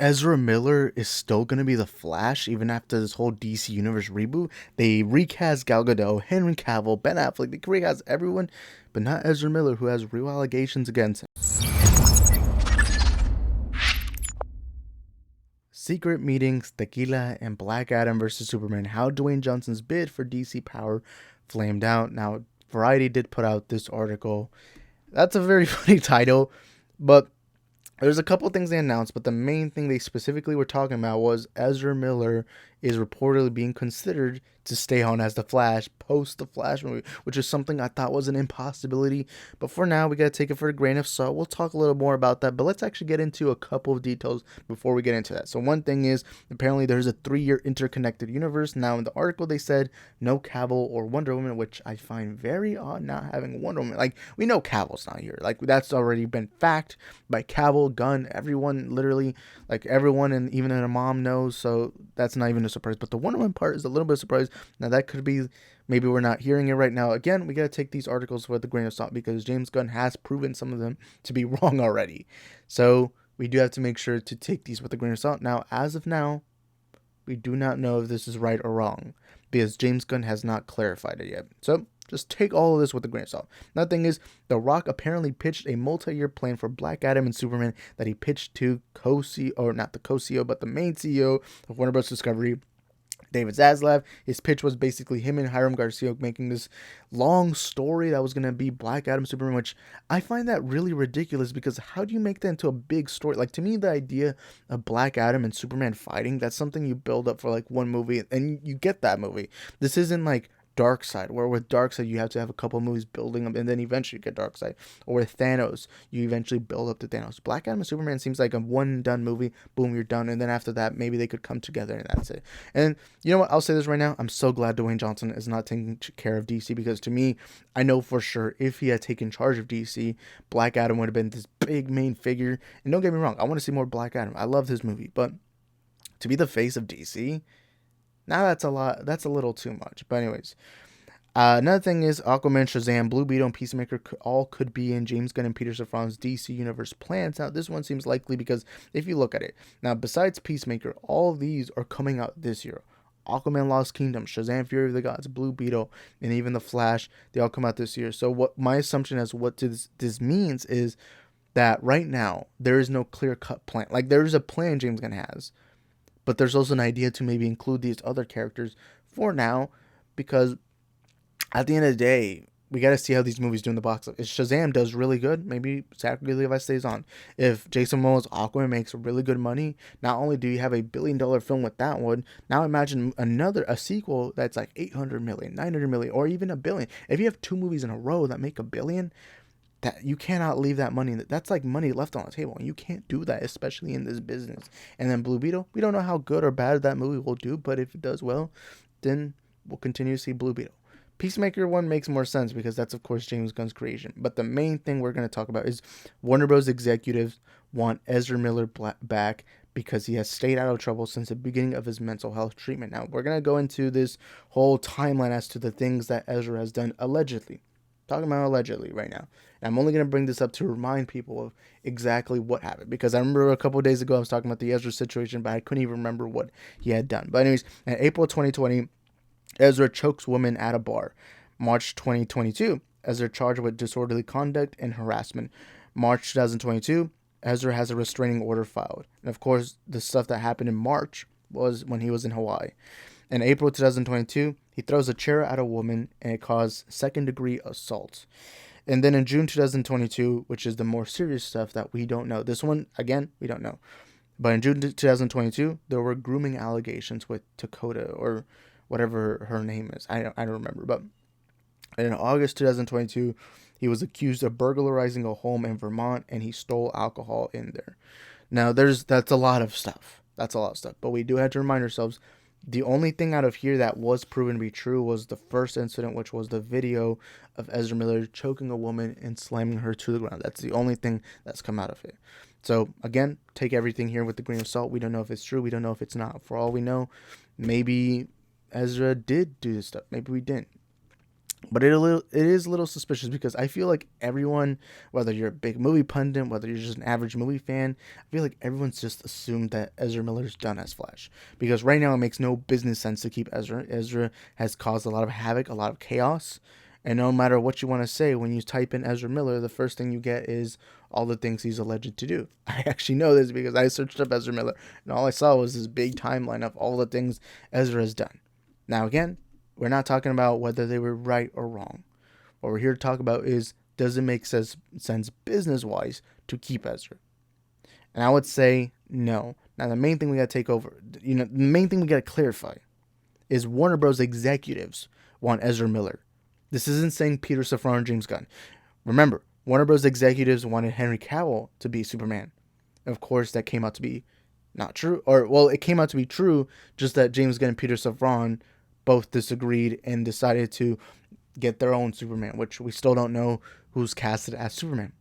Ezra Miller is still going to be the Flash even after this whole DC Universe reboot. They recast Gal Gadot, Henry Cavill, Ben Affleck. They recast everyone, but not Ezra Miller, who has real allegations against him. Secret meetings, Tequila, and Black Adam versus Superman. How Dwayne Johnson's bid for DC Power flamed out. Now, Variety did put out this article. That's a very funny title, but there's a couple things they announced, but the main thing they specifically were talking about was Ezra Miller is reportedly being considered to stay on as the Flash post the Flash movie, which is something I thought was an impossibility. But for now, we got to take it for a grain of salt. We'll talk a little more about that, but let's actually get into a couple of details before we get into that. So one thing is, apparently there's a 3-year interconnected universe. Now in the article they said no Cavill or Wonder Woman, which I find very odd not having Wonder Woman. Like, we know Cavill's not here. Like, that's already been fact by Cavill, Gunn, everyone, literally, like everyone, and even her mom knows, so that's not even a surprise. But the Wonder Woman part is a little bit of a surprise. Now that could be, maybe we're not hearing it right now. Again, we got to take these articles with a grain of salt because James Gunn has proven some of them to be wrong already. So we do have to make sure to take these with a grain of salt. Now, as of now, we do not know if this is right or wrong because James Gunn has not clarified it yet. So just take all of this with a grain of salt. Another thing is, The Rock apparently pitched a multi-year plan for Black Adam and Superman that he pitched to co-CEO, or not the co-CEO, but the main CEO of Warner Bros. Discovery, David Zaslav. His pitch was basically him and Hiram Garcia making this long story that was going to be Black Adam, Superman, which I find that really ridiculous because how do you make that into a big story? Like, to me, the idea of Black Adam and Superman fighting, that's something you build up for like one movie and you get that movie. This isn't like Darkseid, where with Darkseid you have to have a couple movies building up and then eventually you get Darkseid. Or with Thanos, you eventually build up to Thanos. Black Adam and Superman seems like a one done movie, boom, you're done, and then after that maybe they could come together and that's it. And you know what, I'll say this right now, I'm so glad Dwayne Johnson is not taking care of DC, because to me, I know for sure if he had taken charge of DC, Black Adam would have been this big main figure. And don't get me wrong, I want to see more Black Adam, I love his movie, but to be the face of DC, now that's a lot. That's a little too much. But anyways, another thing is Aquaman, Shazam, Blue Beetle, and Peacemaker all could be in James Gunn and Peter Safran's DC Universe plans. Now this one seems likely because if you look at it, now besides Peacemaker, all of these are coming out this year. Aquaman, Lost Kingdom, Shazam, Fury of the Gods, Blue Beetle, and even The Flash, they all come out this year. So what my assumption as what this means is that right now there is no clear-cut plan. Like, there is a plan James Gunn has, but there's also an idea to maybe include these other characters for now, because at the end of the day, we got to see how these movies do in the box office. If Shazam does really good, maybe Zachary Levi stays on. If Jason Momoa's Aquaman makes really good money, not only do you have $1 billion film with that one, now imagine a sequel that's like 800 million, 900 million, or even $1 billion. If you have 2 movies in a row that make $1 billion, that you cannot leave that money. That's like money left on the table, and you can't do that, especially in this business. And then Blue Beetle, we don't know how good or bad that movie will do, but if it does well, then we'll continue to see Blue Beetle. Peacemaker one makes more sense because that's of course James Gunn's creation. But the main thing we're going to talk about is Warner Bros. Executives want Ezra Miller back because he has stayed out of trouble since the beginning of his mental health treatment. Now, we're going to go into this whole timeline as to the things that Ezra has done allegedly. Talking about allegedly right now. And I'm only going to bring this up to remind people of exactly what happened, because I remember a couple of days ago I was talking about the Ezra situation, but I couldn't even remember what he had done. But anyways, in April 2020, Ezra chokes woman at a bar. March 2022, Ezra charged with disorderly conduct and harassment. March 2022, Ezra has a restraining order filed. And of course, the stuff that happened in March was when he was in Hawaii. In April 2022, he throws a chair at a woman and it caused second-degree assault. And then in June 2022, which is the more serious stuff that we don't know. This one, again, we don't know. But in June 2022, there were grooming allegations with Dakota, or whatever her name is. I don't remember. But in August 2022, he was accused of burglarizing a home in Vermont, and he stole alcohol in there. Now, that's a lot of stuff. That's a lot of stuff. But we do have to remind ourselves, the only thing out of here that was proven to be true was the first incident, which was the video of Ezra Miller choking a woman and slamming her to the ground. That's the only thing that's come out of it. So, again, take everything here with a grain of salt. We don't know if it's true. We don't know if it's not. For all we know, maybe Ezra did do this stuff. Maybe we didn't. But it is a little suspicious because I feel like everyone, whether you're a big movie pundit, whether you're just an average movie fan, I feel like everyone's just assumed that Ezra Miller's done as Flash. Because right now it makes no business sense to keep Ezra. Ezra has caused a lot of havoc, a lot of chaos. And no matter what you want to say, when you type in Ezra Miller, the first thing you get is all the things he's alleged to do. I actually know this because I searched up Ezra Miller, and all I saw was this big timeline of all the things Ezra has done. Now, again, we're not talking about whether they were right or wrong. What we're here to talk about is, does it make sense business-wise to keep Ezra? And I would say no. Now, the main thing we got to take over, the main thing we got to clarify is Warner Bros. Executives want Ezra Miller. This isn't saying Peter Safran and James Gunn. Remember, Warner Bros. Executives wanted Henry Cavill to be Superman. Of course, that came out to be not true. Or, well, it came out to be true, just that James Gunn and Peter Safran both disagreed and decided to get their own Superman, which we still don't know who's casted as Superman.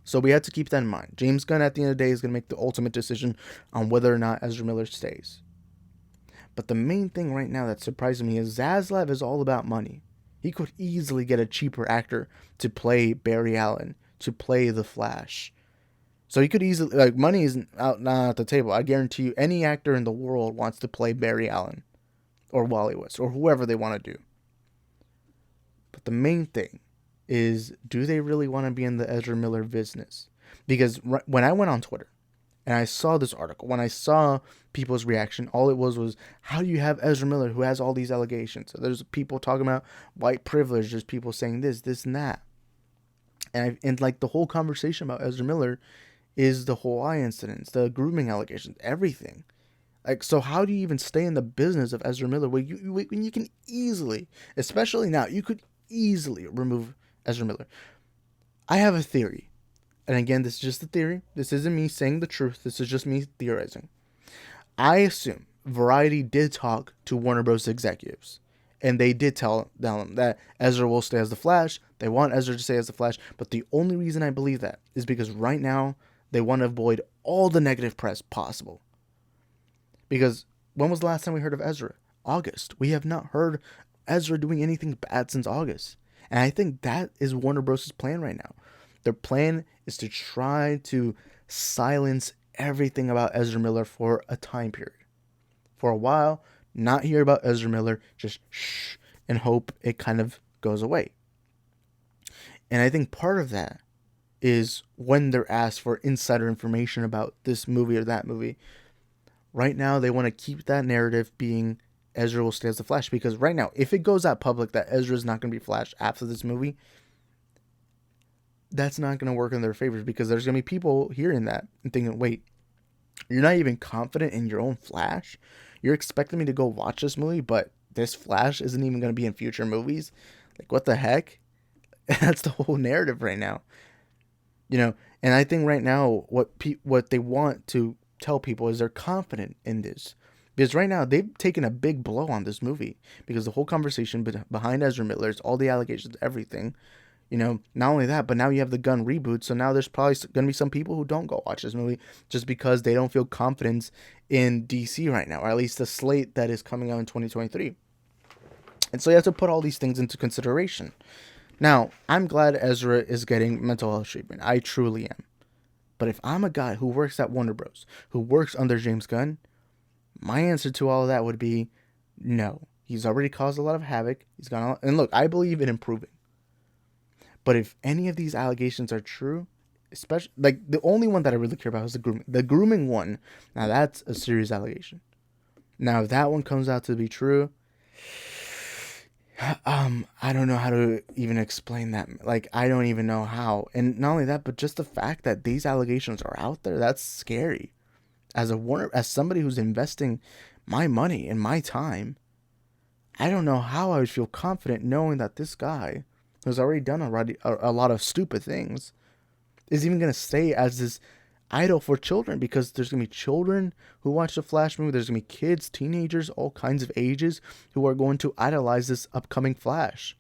So we have to keep that in mind. James Gunn, at the end of the day, is going to make the ultimate decision on whether or not Ezra Miller stays. But the main thing right now that's surprising me is Zaslav is all about money. He could easily get a cheaper actor to play Barry Allen, to play the Flash. So he could easily, like, money isn't out not at the table. I guarantee you, any actor in the world wants to play Barry Allen, or Wally West, or whoever they want to do. But the main thing is, do they really want to be in the Ezra Miller business? Because when I went on Twitter and I saw this article, when I saw people's reaction, all it was, how do you have Ezra Miller who has all these allegations? So there's people talking about white privilege, there's people saying this and that. And like the whole conversation about Ezra Miller is the Hawaii incidents, the grooming allegations, everything. Like, so how do you even stay in the business of Ezra Miller when you can easily, especially now, you could easily remove Ezra Miller? I have a theory. And again, this is just a theory. This isn't me saying the truth. This is just me theorizing. I assume Variety did talk to Warner Bros. Executives. And they did tell them that Ezra will stay as the Flash. They want Ezra to stay as the Flash. But the only reason I believe that is because right now, they want to avoid all the negative press possible. Because when was the last time we heard of Ezra? August. We have not heard Ezra doing anything bad since August. And I think that is Warner Bros.' plan right now. Their plan is to try to silence everything about Ezra Miller for a time period. For a while, not hear about Ezra Miller, just shh, and hope it kind of goes away. And I think part of that is when they're asked for insider information about this movie or that movie. Right now, they want to keep that narrative being Ezra will stay as the Flash. Because right now, if it goes out public that Ezra is not going to be Flash after this movie, that's not going to work in their favor. Because there's going to be people hearing that and thinking, wait, you're not even confident in your own Flash? You're expecting me to go watch this movie, but this Flash isn't even going to be in future movies? Like, what the heck? That's the whole narrative right now. And I think right now, what they want to tell people is they're confident in this, because right now they've taken a big blow on this movie, because the whole conversation behind Ezra Miller is all the allegations, everything. Not only that, but now you have the Gunn reboot, so now there's probably going to be some people who don't go watch this movie just because they don't feel confidence in DC right now, or at least the slate that is coming out in 2023. And so you have to put all these things into consideration. Now, I'm glad Ezra is getting mental health treatment. I truly am. But if I'm a guy who works at Warner Bros., who works under James Gunn, my answer to all of that would be no. He's already caused a lot of havoc. He's gone, and look, I believe in improving. But if any of these allegations are true, especially, like, the only one that I really care about is the grooming. The grooming one, now that's a serious allegation. Now, if that one comes out to be true, I don't know how to even explain that. Like, I don't even know how. And not only that, but just the fact that these allegations are out there, that's scary. As somebody who's investing my money and my time, I don't know how I would feel confident knowing that this guy, who's already done a lot of stupid things, is even going to stay as this idol for children, because there's going to be children who watch the Flash movie. There's going to be kids, teenagers, all kinds of ages who are going to idolize this upcoming Flash.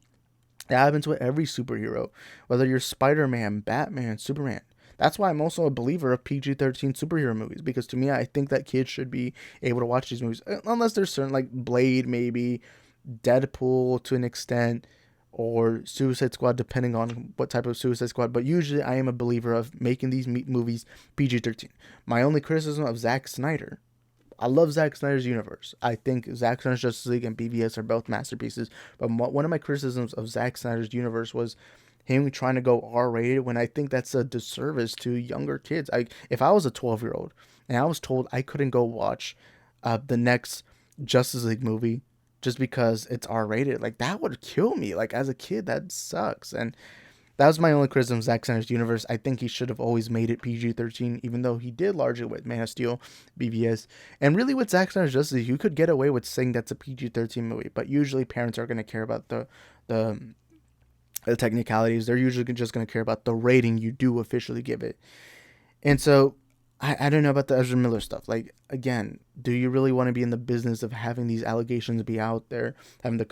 That happens with every superhero, whether you're Spider-Man, Batman, Superman. That's why I'm also a believer of PG-13 superhero movies, because to me, I think that kids should be able to watch these movies, unless there's certain, like Blade, maybe Deadpool to an extent, or Suicide Squad, depending on what type of Suicide Squad. But usually I am a believer of making these movies PG-13. My only criticism of Zack Snyder, I love Zack Snyder's universe. I think Zack Snyder's Justice League and BVS are both masterpieces. But one of my criticisms of Zack Snyder's universe was him trying to go R-rated, when I think that's a disservice to younger kids. If I was a 12-year-old and I was told I couldn't go watch the next Justice League movie just because it's R-rated, like, that would kill me. Like, as a kid, that sucks. And that was my only criticism of Zack Snyder's universe. I think he should have always made it PG-13, even though he did largely with Man of Steel, BVS. And really with Zack Snyder's Justice League, you could get away with saying that's a PG-13 movie, but usually parents are going to care about the technicalities. They're usually just going to care about the rating you do officially give it. And so I don't know about the Ezra Miller stuff. Like, again, do you really want to be in the business of having these allegations be out there, having the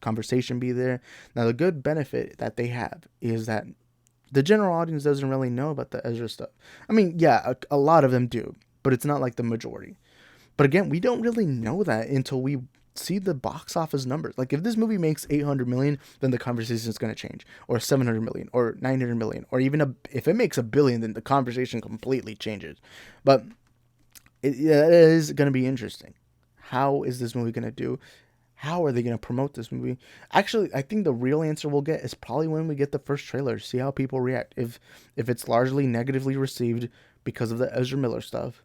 conversation be there? Now, the good benefit that they have is that the general audience doesn't really know about the Ezra stuff. I mean, yeah, a lot of them do, but it's not like the majority. But again, we don't really know that until we see the box office numbers. Like, if this movie makes 800 million, then the conversation is going to change, or 700 million, or 900 million, or even if it makes $1 billion, then the conversation completely changes. But it is going to be interesting. How is this movie going to do? How are they going to promote this movie? Actually, I think the real answer we'll get is probably when we get the first trailer, see how people react. If it's largely negatively received because of the Ezra Miller stuff,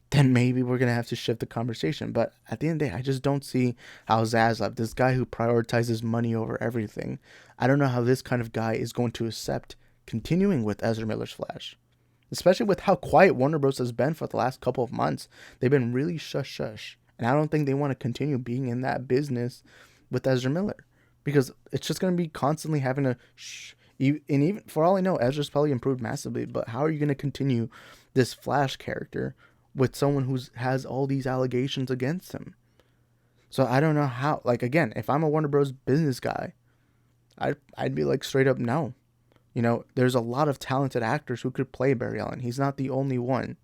then maybe we're going to have to shift the conversation. But at the end of the day, I just don't see how Zaslav, this guy who prioritizes money over everything, I don't know how this kind of guy is going to accept continuing with Ezra Miller's Flash. Especially with how quiet Warner Bros. Has been for the last couple of months. They've been really shush. And I don't think they want to continue being in that business with Ezra Miller. Because it's just going to be constantly having to shh. And even, for all I know, Ezra's probably improved massively. But how are you going to continue this Flash character with someone who has all these allegations against him? So I don't know how. Like, again, if I'm a Warner Bros. Business guy, I'd be like, straight up no. You know, there's a lot of talented actors who could play Barry Allen. He's not the only one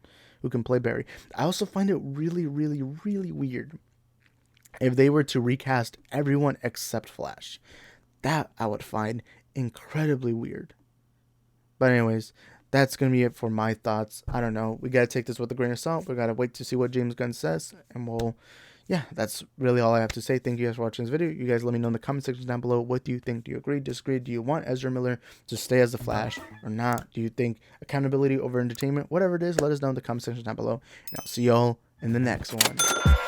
who can play Barry. I also find it really, really, really weird if they were to recast everyone except Flash. That I would find incredibly weird. But anyways, that's going to be it for my thoughts. I don't know. We got to take this with a grain of salt. We got to wait to see what James Gunn says. And yeah, that's really all I have to say. Thank you guys for watching this video. You guys let me know in the comment section down below. What do you think? Do you agree? Disagree? Do you want Ezra Miller to stay as the Flash or not? Do you think accountability over entertainment? Whatever it is, let us know in the comment section down below. And I'll see y'all in the next one.